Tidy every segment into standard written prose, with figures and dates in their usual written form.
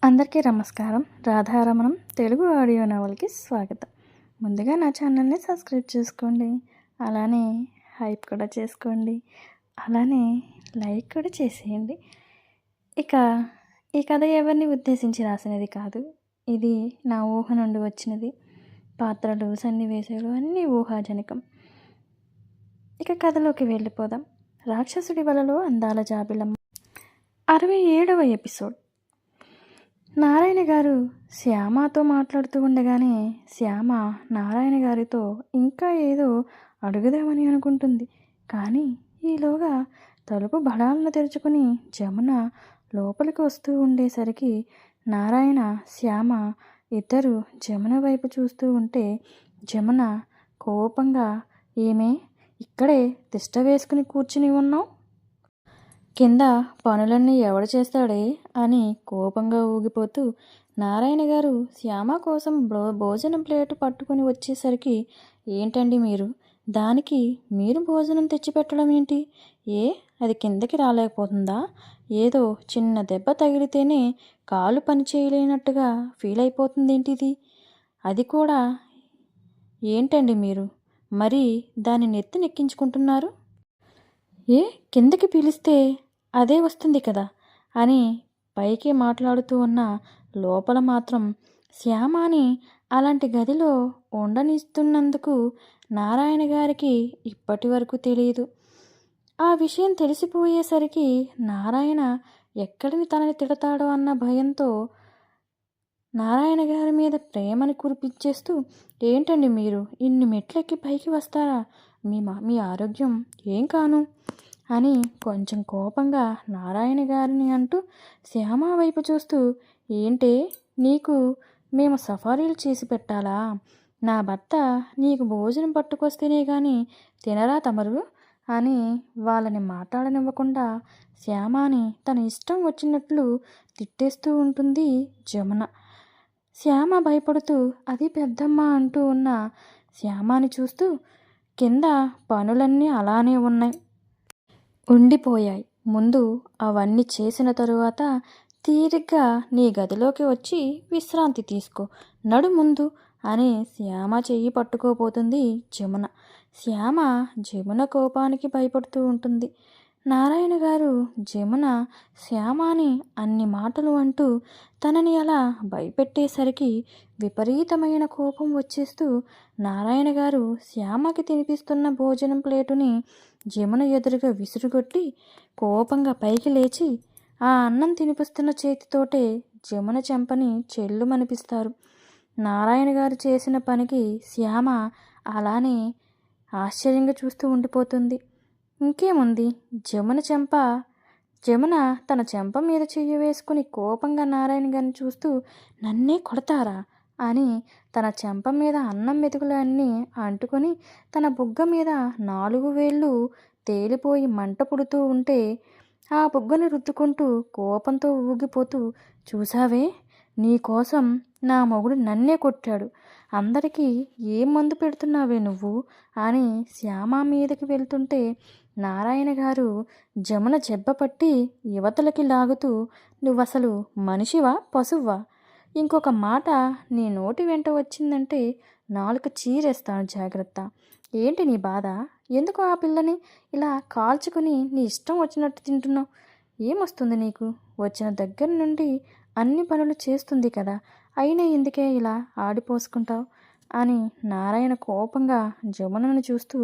అందరికీ నమస్కారం. రాధారమణం తెలుగు ఆడియో నవల్కి స్వాగతం. ముందుగా నా ఛానల్ని సబ్స్క్రైబ్ చేసుకోండి, అలానే హైప్ కూడా చేసుకోండి, అలానే లైక్ కూడా చేసేయండి. ఇక ఈ కథ ఎవరిని ఉద్దేశించి రాసినది కాదు, ఇది నా ఊహ నుండి వచ్చినది. పాత్రలు, సన్నివేశాలు అన్నీ ఊహాజనకం. ఇక కథలోకి వెళ్ళిపోదాం. రాక్షసుడి వలలో అందాల జాబిలమ్మ 67వ ఎపిసోడ్. నారాయణ గారు శ్యామతో మాట్లాడుతూ ఉండగానే శ్యామ నారాయణ గారితో ఇంకా ఏదో అడుగుదామని అనుకుంటుంది. కానీ ఈలోగా తలుపు బడాలను తెరుచుకుని జమున లోపలికి వస్తూ ఉండేసరికి నారాయణ, శ్యామ ఇద్దరు జమున వైపు చూస్తూ ఉంటే జమున కోపంగా, ఏమే ఇక్కడే తిష్ట వేసుకుని కూర్చుని ఉన్నావు? కింద పనులన్నీ ఎవడు చేస్తాడే అని కోపంగా ఊగిపోతూ నారాయణ గారు శ్యామ కోసం భోజనం ప్లేటు పట్టుకుని వచ్చేసరికి, ఏంటండి మీరు, దానికి మీరు భోజనం తెచ్చిపెట్టడం ఏంటి? అది కిందకి రాలేకపోతుందా? ఏదో చిన్న దెబ్బ తగిలితేనే కాలు పని చేయలేనట్టుగా ఫీల్ అయిపోతుంది ఏంటిది? అది కూడా ఏంటండి మీరు మరి దాన్ని నెత్తినెక్కించుకుంటున్నారు? కిందకి పిలిస్తే అదే వస్తుంది కదా అని పైకి మాట్లాడుతూ ఉన్న లోపల మాత్రం శ్యామాని అలాంటి గదిలో ఉండనిస్తున్నందుకు నారాయణ గారికి ఇప్పటి వరకు తెలియదు. ఆ విషయం తెలిసిపోయేసరికి నారాయణ ఎక్కడిని తనని తిడతాడో అన్న భయంతో నారాయణ గారి మీద ప్రేమని కురిపించేస్తూ, ఏంటండి మీరు ఇన్ని మెట్లెక్కి పైకి వస్తారా? మీ ఆరోగ్యం ఏం కాను అని కొంచెం కోపంగా నారాయణ గారిని అంటూ శ్యామ వైపు చూస్తూ, ఏంటే నీకు మేము సఫారీలు చేసి పెట్టాలా? నా భర్త నీకు భోజనం పట్టుకొస్తేనే కానీ తినరా తమరు అని వాళ్ళని మాట్లాడనివ్వకుండా శ్యామాని తన ఇష్టం వచ్చినట్లు తిట్టేస్తూ ఉంటుంది జమున. శ్యామ భయపడుతూ అది పెద్దమ్మ అంటూ ఉన్న శ్యామాని చూస్తూ, కింద పనులన్నీ అలానే ఉండిపోయాయి. ముందు అవన్నీ చేసిన తరువాత తీరిగ్గా నీ గదిలోకి వచ్చి విశ్రాంతి తీసుకో, నడు ముందు అని శ్యామ చెయ్యి పట్టుకోపోతుంది జమున. శ్యామ జమున కోపానికి భయపడుతూ ఉంటుంది. నారాయణ గారు జమున శ్యామాని అన్ని మాటలు అంటూ తనని అలా భయపెట్టేసరికి విపరీతమైన కోపం వచ్చేస్తూ నారాయణ గారు శ్యామకి తినిపిస్తున్న భోజనం ప్లేటుని జమున ఎదురుగా విసురుగొట్టి కోపంగా పైకి లేచి ఆ అన్నం తినిపిస్తున్న చేతితోటే జమున చెంపని చెల్లుమనిపిస్తారు. నారాయణ గారు చేసిన పనికి శ్యామ అలానే ఆశ్చర్యంగా చూస్తూ ఉండిపోతుంది. ఇంకేముంది, జమున తన చెంప మీద చెయ్యి వేసుకుని కోపంగా నారాయణ గారిని చూస్తూ, నన్నే కొడతారా అని తన చెంప మీద అన్నం మెతుకులన్నీ అంటుకొని తన బుగ్గ మీద 4 వేళ్ళు తేలిపోయి మంట పుడుతూ ఉంటే ఆ బుగ్గని రుద్దుకుంటూ కోపంతో ఊగిపోతూ, చూసావే నీకోసం నా మొగుడు నన్నే కొట్టాడు, అందరికీ ఏం మందు పెడుతున్నావే నువ్వు అని శ్యామ మీదకి వెళ్తుంటే నారాయణ గారు జమున జెబ్బపట్టి యువతలకి లాగుతూ, నువ్వసలు మనిషివా పశువా? ఇంకొక మాట నీ నోటి వెంట వచ్చిందంటే నాలుక చీరేస్తాను, జాగ్రత్త. ఏంటి నీ బాధ? ఎందుకు ఆ పిల్లని ఇలా కాల్చుకుని నీ ఇష్టం వచ్చినట్టు తింటున్నావు? ఏమొస్తుంది నీకు? వచ్చిన దగ్గర నుండి అన్ని పనులు చేస్తుంది కదా, అయినా ఎందుకే ఇలా ఆడిపోసుకుంటావు అని నారాయణ కోపంగా జమునను చూస్తూ,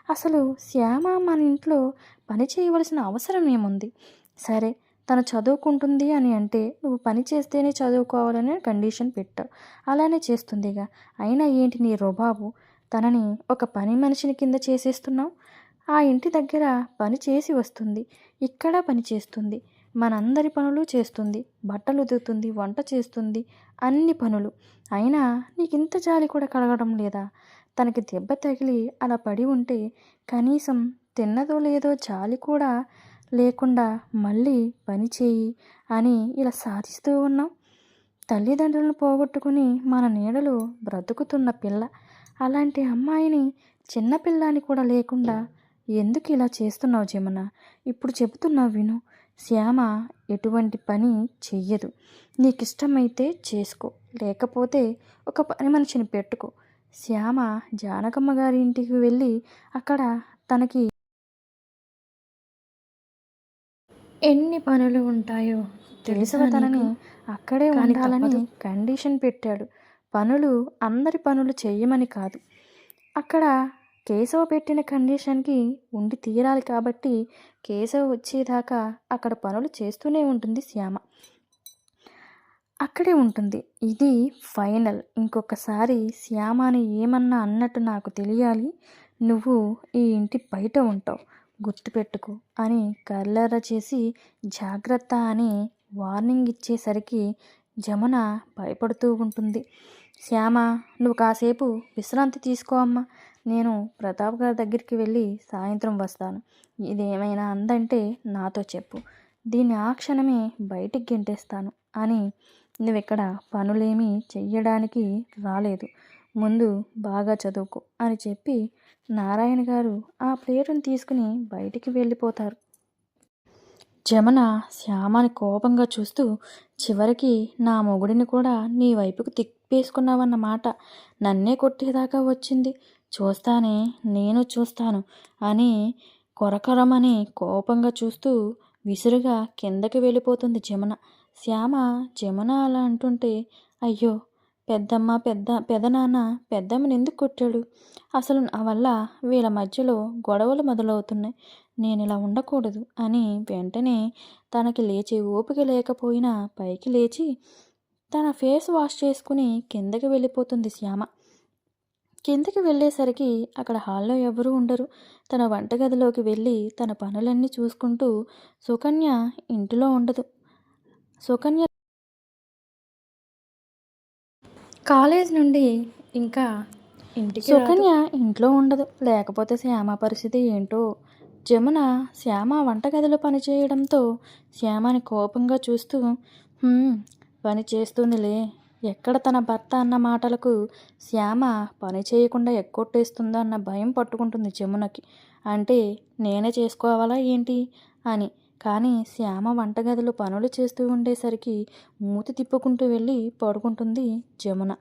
అసలు శ్యామ మన ఇంట్లో పని చేయవలసిన అవసరం ఏముంది? సరే తను చదువుకుంటుంది అని అంటే నువ్వు పని చేస్తేనే చదువుకోవాలని కండిషన్ పెట్టావు, అలానే చేస్తుందిగా. అయినా ఏంటి నీ రోబాబు? తనని ఒక పని మనిషిని కింద చేసేస్తున్నావు. ఆ ఇంటి దగ్గర పని చేసి వస్తుంది, ఇక్కడ పని చేస్తుంది, మనందరి పనులు చేస్తుంది, బట్టలు ఉతుకుతుంది, వంట చేస్తుంది, అన్ని పనులు. అయినా నీకింత జాలి కూడా కలగడం లేదా? తనకి దెబ్బ తగిలి అలా పడి ఉంటే కనీసం తిన్నదో లేదో జాలి కూడా లేకుండా మళ్ళీ పని చేయి అని ఇలా సాధిస్తూ ఉన్నాం. తల్లిదండ్రులను పోగొట్టుకుని మన నీడలో బ్రతుకుతున్న పిల్ల, అలాంటి అమ్మాయిని చిన్నపిల్లని కూడా లేకుండా ఎందుకు ఇలా చేస్తున్నావు జమున? ఇప్పుడు చెబుతున్నావు విను. శ్యామ ఎటువంటి పని చెయ్యదు. నీకిష్టమైతే చేసుకో, లేకపోతే ఒక పని మనిషిని పెట్టుకో. శ్యామ జానకమ్మ గారి ఇంటికి వెళ్ళి అక్కడ తనకి ఎన్ని పనులు ఉంటాయో తెలుసు. తనని అక్కడే ఉండాలని కండిషన్ పెట్టాడు. అందరి పనులు చెయ్యమని కాదు, అక్కడ కేశవ పెట్టిన కండిషన్కి ఉండి తీరాలి. కాబట్టి కేశవ వచ్చేదాకా అక్కడ పనులు చేస్తూనే ఉంటుంది శ్యామ. అక్కడే ఉంటుంది. ఇది ఫైనల్. ఇంకొకసారి శ్యామని ఏమన్నా అన్నట్టు నాకు తెలియాలి. నువ్వు ఈ ఇంటి బయట ఉంటావు, గుర్తుపెట్టుకో అని కర్లెర్ర చేసి జాగ్రత్త అని వార్నింగ్ ఇచ్చేసరికి జమున భయపడుతూ ఉంటుంది. శ్యామ, నువ్వు కాసేపు విశ్రాంతి తీసుకో అమ్మా. నేను ప్రతాప్ గారి దగ్గరికి వెళ్ళి సాయంత్రం వస్తాను. ఇదేమైనా అందంటే నాతో చెప్పు. దీన్ని ఆ క్షణమే బయటికి గెంటేస్తాను అని నువ్విక్కడ పనులేమీ చెయ్యడానికి రాలేదు. ముందు బాగా చదువుకో అని చెప్పి నారాయణ గారు ఆ ప్లేటును తీసుకుని బయటికి వెళ్ళిపోతారు. జమున శ్యామని కోపంగా చూస్తూ, చివరికి నా మొగుడిని కూడా నీ వైపుకు తిప్పేసుకున్నావన్నమాట. నన్నే కొట్టేదాకా వచ్చింది. చూస్తానే, నేను చూస్తాను అని కొరకొరమని కోపంగా చూస్తూ విసురుగా కిందకి వెళ్ళిపోతుంది జమున. శ్యామ జమున అలా అంటుంటే, అయ్యో పెద్దమ్మ పెదనాన్న పెద్దమ్మని ఎందుకు కొట్టాడు? అసలు నా వల్ల వీళ్ళ మధ్యలో గొడవలు మొదలవుతున్నాయి. నేను ఇలా ఉండకూడదు అని వెంటనే తనకి లేచే ఓపిక లేకపోయినా పైకి లేచి తన ఫేస్ వాష్ చేసుకుని కిందకి వెళ్ళిపోతుంది శ్యామ. కిందకి వెళ్ళేసరికి అక్కడ హాల్లో ఎవరూ ఉండరు. తన వంటగదిలోకి వెళ్ళి తన పనులన్నీ చూసుకుంటూ సుకన్య ఇంటిలో ఉండదు. సుకన్య కాలేజ్ నుండి ఇంకా సుకన్య ఇంట్లో ఉండదు. లేకపోతే శ్యామ పరిస్థితి ఏంటో. జమున శ్యామ వంటగదిలో పనిచేయడంతో శ్యామని కోపంగా చూస్తూ, పని చేస్తుందిలే, ఎక్కడ తన భర్త అన్న మాటలకు శ్యామ పని చేయకుండా ఎక్కొట్టేస్తుందో అన్న భయం పట్టుకుంటుంది జమునకి. అంటే నేనే చేసుకోవాలా ఏంటి అని. కానీ శ్యామ వంటగదిలో పనులు చేస్తూ ఉండేసరికి మూతి తిప్పుకుంటూ వెళ్ళి పడుకుంటుంది జమున.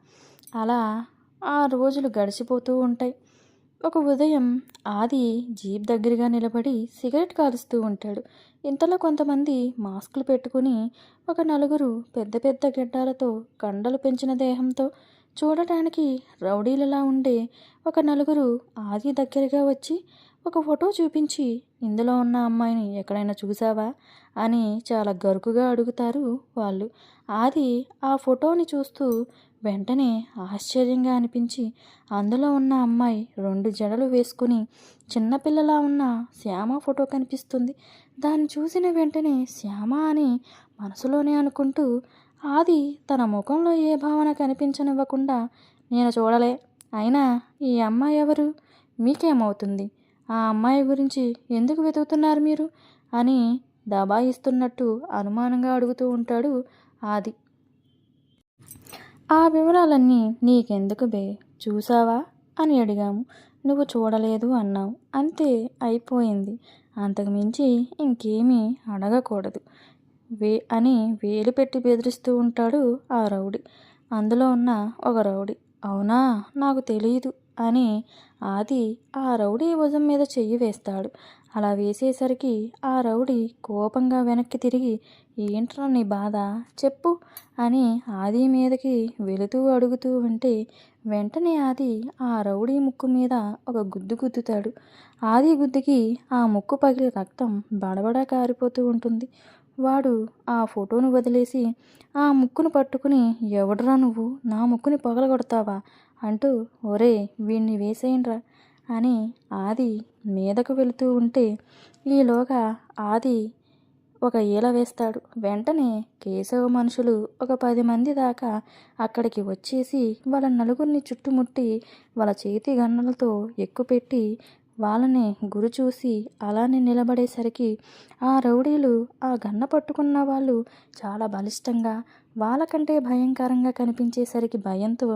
అలా ఆ రోజులు గడిచిపోతూ ఉంటాయి. ఒక ఉదయం ఆది జీప్ దగ్గరగా నిలబడి సిగరెట్ కాలుస్తూ ఉంటాడు. ఇంతలో కొంతమంది మాస్కులు పెట్టుకుని, ఒక నలుగురు పెద్ద పెద్ద గెడ్డాలతో కండలు పెంచిన దేహంతో చూడటానికి రౌడీలలా ఉండే ఒక నలుగురు ఆది దగ్గరగా వచ్చి ఒక ఫోటో చూపించి, ఇందులో ఉన్న అమ్మాయిని ఎక్కడైనా చూసావా అని చాలా గరుకుగా అడుగుతారు వాళ్ళు. ఆది ఆ ఫోటోని చూస్తూ వెంటనే ఆశ్చర్యంగా అనిపించి, అందులో ఉన్న అమ్మాయి 2 జడలు వేసుకుని చిన్నపిల్లలా ఉన్న శ్యామ ఫోటో కనిపిస్తుంది. దాన్ని చూసిన వెంటనే శ్యామ అని మనసులోనే అనుకుంటూ, ఆది తన ముఖంలో ఏ భావన కనిపించనివ్వకుండా, నేను చూడలే, అయినా ఈ అమ్మాయి ఎవరు, మీకేమవుతుంది, ఆ అమ్మాయి గురించి ఎందుకు వెతుకుతున్నారు మీరు అని దబాయిస్తున్నట్టు అనుమానంగా అడుగుతూ ఉంటాడు ఆది. ఆ వివరాలన్నీ నీకెందుకు బే, చూసావా అని అడిగాము. నువ్వు చూడలేదు అన్నావు, అంతే అయిపోయింది. అంతకుమించి ఇంకేమీ అడగకూడదు అని వేలు పెట్టి బెదిరిస్తూ ఉంటాడు ఆ రౌడీ. అందులో ఉన్న ఒక రౌడీ, అవునా, నాకు తెలియదు అని ఆది ఆ రౌడీ భుజం మీద చెయ్యి వేస్తాడు. అలా వేసేసరికి ఆ రౌడీ కోపంగా వెనక్కి తిరిగి, ఏంట్రా నీ బాధ చెప్పు అని ఆది మీదకి వెళుతూ అడుగుతూ ఉంటే, వెంటనే ఆది ఆ రౌడీ ముక్కు మీద ఒక గుద్దు గుద్దుతాడు. ఆది గుద్దుకి ఆ ముక్కు పగిలి రక్తం బడబడా కారిపోతూ ఉంటుంది. వాడు ఆ ఫోటోను వదిలేసి ఆ ముక్కును పట్టుకుని, ఎవడ్రా నువ్వు, నా ముక్కుని పగలగొడతావా అంటూ, ఒరే వీణ్ణి వేసేయండ్రా అని ఆది మీదకు వెళుతూ ఉంటే, ఈలోగా ఆది ఒక ఈల వేస్తాడు. వెంటనే కేశవ మనుషులు ఒక 10 మంది దాకా అక్కడికి వచ్చేసి వాళ్ళ నలుగురిని చుట్టుముట్టి వాళ్ళ చేతి గన్నలతో ఎక్కుపెట్టి వాళ్ళని గురి చూసి అలానే నిలబడేసరికి ఆ రౌడీలు ఆ గన్న పట్టుకున్న వాళ్ళు చాలా బలిష్టంగా, వాళ్ళకంటే భయంకరంగా కనిపించేసరికి భయంతో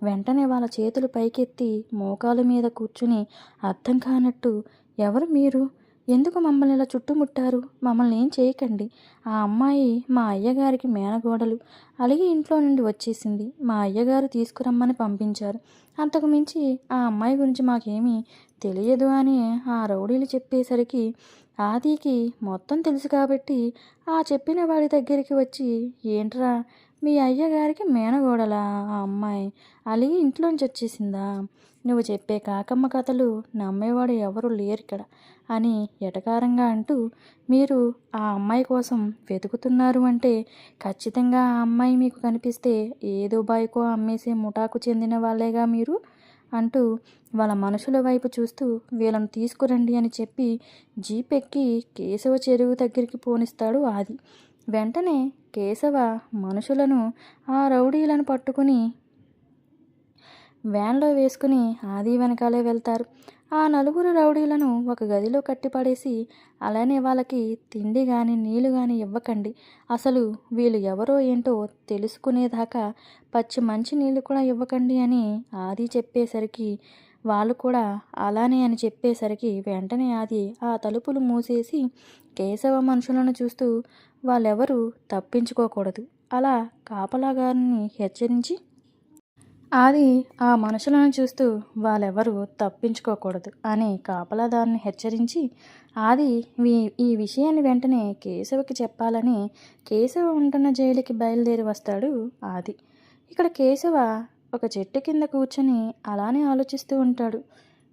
వెంటనే వాళ్ళ చేతులు పైకెత్తి మోకాలు మీద కూర్చుని అర్థం కానట్టు, ఎవరు మీరు, ఎందుకు మమ్మల్ని ఇలా చుట్టుముట్టారు? మమ్మల్ని ఏం చేయకండి. ఆ అమ్మాయి మా అయ్యగారికి మేనగోడలు. అలిగి ఇంట్లో నుండి వచ్చేసింది. మా అయ్యగారు తీసుకురమ్మని పంపించారు. అంతకు మించి ఆ అమ్మాయి గురించి మాకేమీ తెలియదు అని ఆ రౌడీలు చెప్పేసరికి ఆదికి మొత్తం తెలుసు కాబట్టి ఆ చెప్పిన వాడి దగ్గరికి వచ్చి, ఏంట్రా మీ అయ్యగారికి మేనగోడలా ఆ అమ్మాయి? అలిగి ఇంట్లోంచి వచ్చేసిందా? నువ్వు చెప్పే కాకమ్మ కథలు నమ్మేవాడు ఎవరు లేరిక్కడ అని ఎటకారంగా అంటూ, మీరు ఆ అమ్మాయి కోసం వెతుకుతున్నారు అంటే ఖచ్చితంగా ఆ అమ్మాయి మీకు కనిపిస్తే ఏ దుబాయ్కో అమ్మేసే ముఠాకు చెందిన వాళ్ళేగా మీరు అంటూ వాళ్ళ మనుషుల వైపు చూస్తూ వీళ్ళను తీసుకురండి అని చెప్పి జీప్ ఎక్కి కేశవ చెరువు దగ్గరికి పోనిస్తాడు ఆది. వెంటనే కేశవ మనుషులను ఆ రౌడీలను పట్టుకుని వ్యాన్లో వేసుకుని ఆది వెనకాలే వెళ్తారు. ఆ నలుగురు రౌడీలను ఒక గదిలో కట్టిపడేసి, అలానే వాళ్ళకి తిండి కానీ నీళ్లు కానీ ఇవ్వకండి, అసలు వీళ్ళు ఎవరో ఏంటో తెలుసుకునేదాకా పచ్చి మంచి నీళ్ళు కూడా ఇవ్వకండి అని ఆది చెప్పేసరికి, వాళ్ళు కూడా అలానే అని చెప్పేసరికి వెంటనే ఆది ఆ తలుపులు మూసేసి కేశవ మనుషులను చూస్తూ, వాళ్ళెవరూ తప్పించుకోకూడదు అలా కాపలాగారిని హెచ్చరించి, ఆది ఆ మనుషులను చూస్తూ వాళ్ళెవరూ తప్పించుకోకూడదు అని కాపలాదారుని హెచ్చరించి, ఆది ఈ విషయాన్ని వెంటనే కేశవకి చెప్పాలని కేశవ ఉంటున్న జైలుకి బయలుదేరి వస్తాడు ఆది. ఇక్కడ కేశవ ఒక చెట్టు కింద కూర్చొని అలానే ఆలోచిస్తూ ఉంటాడు.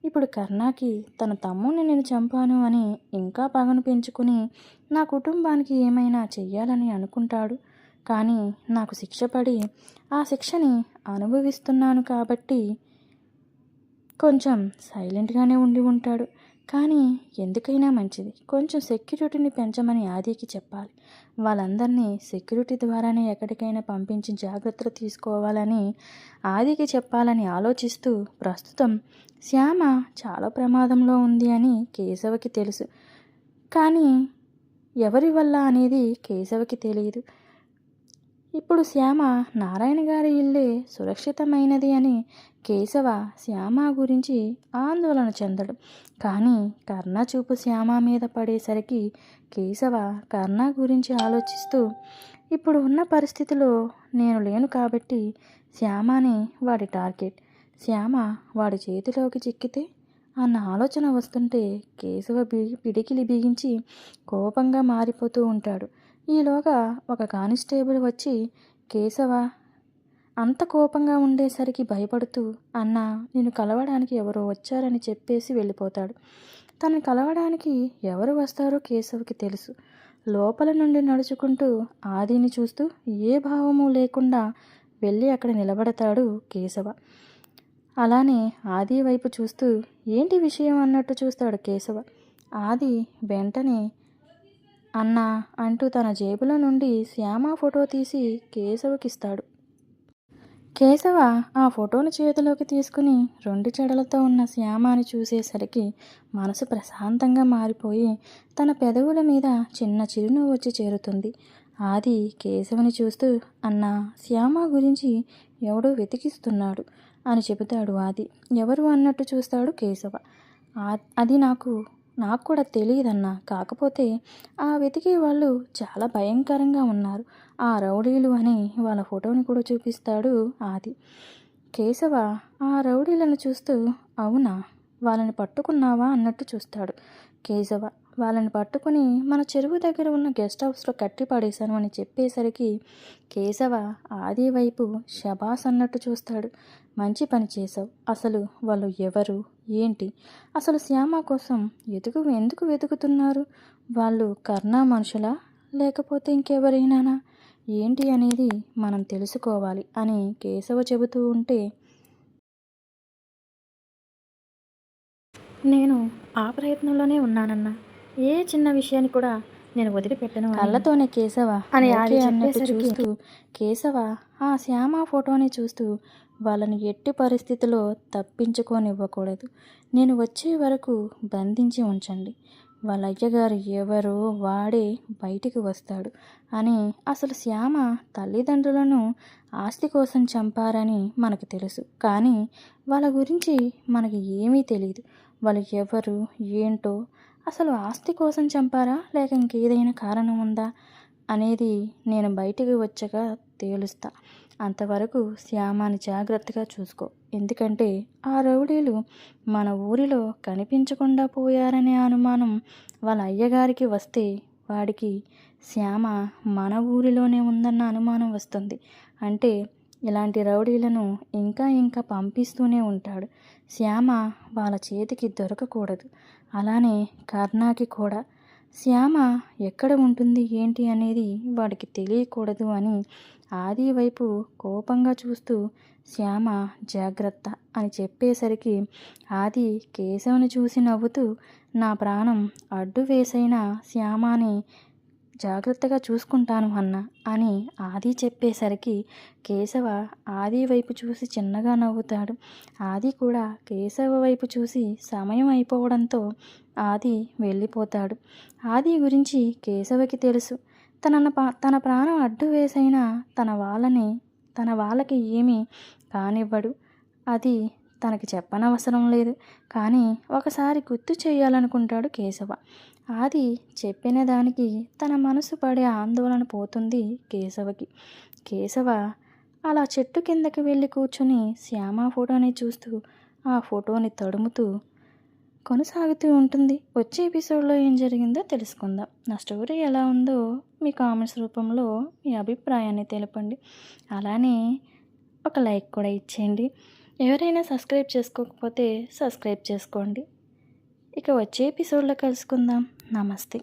ఇప్పుడు కర్ణాకి తన తమ్ముడిని నేను చంపాను అని ఇంకా పగను పెంచుకుని నా కుటుంబానికి ఏమైనా చెయ్యాలని అనుకుంటాడు. కానీ నాకు శిక్ష పడి ఆ శిక్షని అనుభవిస్తున్నాను కాబట్టి కొంచెం సైలెంట్గానే ఉండి ఉంటాడు. కానీ ఎందుకైనా మంచిది, కొంచెం సెక్యూరిటీని పెంచమని ఆదికి చెప్పాలి. వాళ్ళందరినీ సెక్యూరిటీ ద్వారానే ఎక్కడికైనా పంపించి జాగ్రత్తలు తీసుకోవాలని ఆదికి చెప్పాలని ఆలోచిస్తూ, ప్రస్తుతం శ్యామ చాలా ప్రమాదంలో ఉంది అని కేశవకి తెలుసు. కానీ ఎవరి వల్ల అనేది కేశవకి తెలియదు. ఇప్పుడు శ్యామ నారాయణ గారి ఇల్లే సురక్షితమైనది అని కేశవ శ్యామ గురించి ఆందోళన చెందడు. కానీ కర్ణ చూపు శ్యామ మీద పడేసరికి కేశవ కర్ణ గురించి ఆలోచిస్తూ, ఇప్పుడు ఉన్న పరిస్థితిలో నేను లేను కాబట్టి శ్యామనే వాడి టార్గెట్. శ్యామ వాడి చేతిలోకి చిక్కితే అన్న ఆలోచన వస్తుంటే కేశవ పిడికిలి బిగించి కోపంగా మారిపోతూ ఉంటాడు. ఈలోగా ఒక కానిస్టేబుల్ వచ్చి కేశవ అంత కోపంగా ఉండేసరికి భయపడుతూ, అన్న నిన్ను కలవడానికి ఎవరో వచ్చారని చెప్పేసి వెళ్ళిపోతాడు. తనని కలవడానికి ఎవరు వస్తారో కేశవకి తెలుసు. లోపల నుండి నడుచుకుంటూ ఆదిని చూస్తూ ఏ భావము లేకుండా వెళ్ళి అక్కడ నిలబడతాడు కేశవ. అలానే ఆది వైపు చూస్తూ ఏంటి విషయం అన్నట్టు చూస్తాడు కేశవ. ఆది వెంటనే అన్నా అంటూ తన జేబులో నుండి శ్యామ ఫోటో తీసి కేశవకిస్తాడు. కేశవ ఆ ఫోటోను చేతిలోకి తీసుకుని 2 చెడలతో ఉన్న శ్యామని చూసేసరికి మనసు ప్రశాంతంగా మారిపోయి తన పెదవుల మీద చిన్న చిరునవ్వు వచ్చి చేరుతుంది. ఆది కేశవని చూస్తూ, అన్నా శ్యామ గురించి ఎవడో వెతికిస్తున్నాడు అని చెబుతాడు ఆది. ఎవరు అన్నట్టు చూస్తాడు కేశవ. అది నాకు కూడా తెలియదన్నా, కాకపోతే ఆ వెతికే వాళ్ళు చాలా భయంకరంగా ఉన్నారు, ఆ రౌడీలు అని వాళ్ళ ఫోటోని కూడా చూపిస్తాడు ఆది. కేశవ ఆ రౌడీలను చూస్తూ, అవునా వాళ్ళని పట్టుకున్నావా అన్నట్టు చూస్తాడు కేశవ. వాళ్ళని పట్టుకుని మన చెరువు దగ్గర ఉన్న గెస్ట్ హౌస్లో కట్టి పడేశాను అని చెప్పేసరికి కేశవ ఆది వైపు శబాస్ అన్నట్టు చూస్తాడు. మంచి పని చేసావు. అసలు వాళ్ళు ఎవరు ఏంటి, అసలు శ్యామ కోసం ఎందుకు వెతుకుతున్నారు? వాళ్ళు కర్ణ మనుషులా లేకపోతే ఇంకెవరైనానా ఏంటి అనేది మనం తెలుసుకోవాలి అని కేశవ చెబుతూ ఉంటే, నేను ఆ ప్రయత్నంలోనే ఉన్నానన్నా, ఏ చిన్న విషయాన్ని కూడా నేను వదిలిపెట్టను కళ్ళతోనే కేశవ అని ఆది అన్నట్టు చూస్తూ కేశవ ఆ శ్యామ ఫోటోని చూస్తూ, వాళ్ళని ఎట్టి పరిస్థితిలో తప్పించుకోనివ్వకూడదు, నేను వచ్చే వరకు బంధించి ఉంచండి, వాళ్ళ అయ్యగారు ఎవరో వాడే బయటికి వస్తాడు అని. అసలు శ్యామ తల్లిదండ్రులను ఆస్తి కోసం చంపారని మనకు తెలుసు, కానీ వాళ్ళ గురించి మనకి ఏమీ తెలియదు. వాళ్ళు ఎవరు ఏంటో అసలు ఆస్తి కోసం చంపారా లేక ఇంకేదైనా కారణం ఉందా అనేది నేను బయటికి వచ్చాక తేలుస్తా. అంతవరకు శ్యామాని జాగ్రత్తగా చూసుకో. ఎందుకంటే ఆ రౌడీలు మన ఊరిలో కనిపించకుండా పోయారనే అనుమానం వాళ్ళ అయ్యగారికి వస్తే వాడికి శ్యామ మన ఊరిలోనే ఉందన్న అనుమానం వస్తుంది. అంటే ఇలాంటి రౌడీలను ఇంకా ఇంకా పంపిస్తూనే ఉంటాడు. శ్యామ వాళ్ళ చేతికి దొరకకూడదు. అలానే కర్ణాకి కూడా శ్యామ ఎక్కడ ఉంటుంది ఏంటి అనేది వాడికి తెలియకూడదు అని ఆది వైపు కోపంగా చూస్తూ శ్యామ జాగ్రత్త అని చెప్పేసరికి ఆది కేశవుని చూసి నవ్వుతూ నా ప్రాణం అడ్డు వేసైనా శ్యామాని జాగ్రత్తగా చూసుకుంటాను అన్న అని ఆది చెప్పేసరికి కేశవ ఆది వైపు చూసి చిన్నగా నవ్వుతాడు. ఆది కూడా కేశవ వైపు చూసి సమయం అయిపోవడంతో ఆది వెళ్ళిపోతాడు. ఆది గురించి కేశవకి తెలుసు. తన ప్రాణం అడ్డు వేసైనా తన వాళ్ళకి ఏమీ కానివ్వడు. అది తనకి చెప్పనవసరం లేదు. కానీ ఒకసారి గుర్తు చేయాలనుకుంటాడు కేశవ. ఆది చెప్పిన దానికి తన మనసు పడే ఆందోళన పోతుంది కేశవకి. కేశవ అలా చెట్టు కిందకి వెళ్ళి కూర్చుని శ్యామ ఫోటోని చూస్తూ ఆ ఫోటోని తడుముతూ కొనసాగుతూ ఉంటుంది. వచ్చే ఎపిసోడ్లో ఏం జరిగిందో తెలుసుకుందాం. నా స్టోరీ ఎలా ఉందో మీ కామెంట్స్ రూపంలో మీ అభిప్రాయాన్ని తెలపండి. అలానే ఒక లైక్ కూడా ఇచ్చేయండి. ఎవరైనా సబ్స్క్రైబ్ చేసుకోకపోతే సబ్స్క్రైబ్ చేసుకోండి. ఇక వచ్చే ఎపిసోడ్లో కలుసుకుందాం. నమస్తే.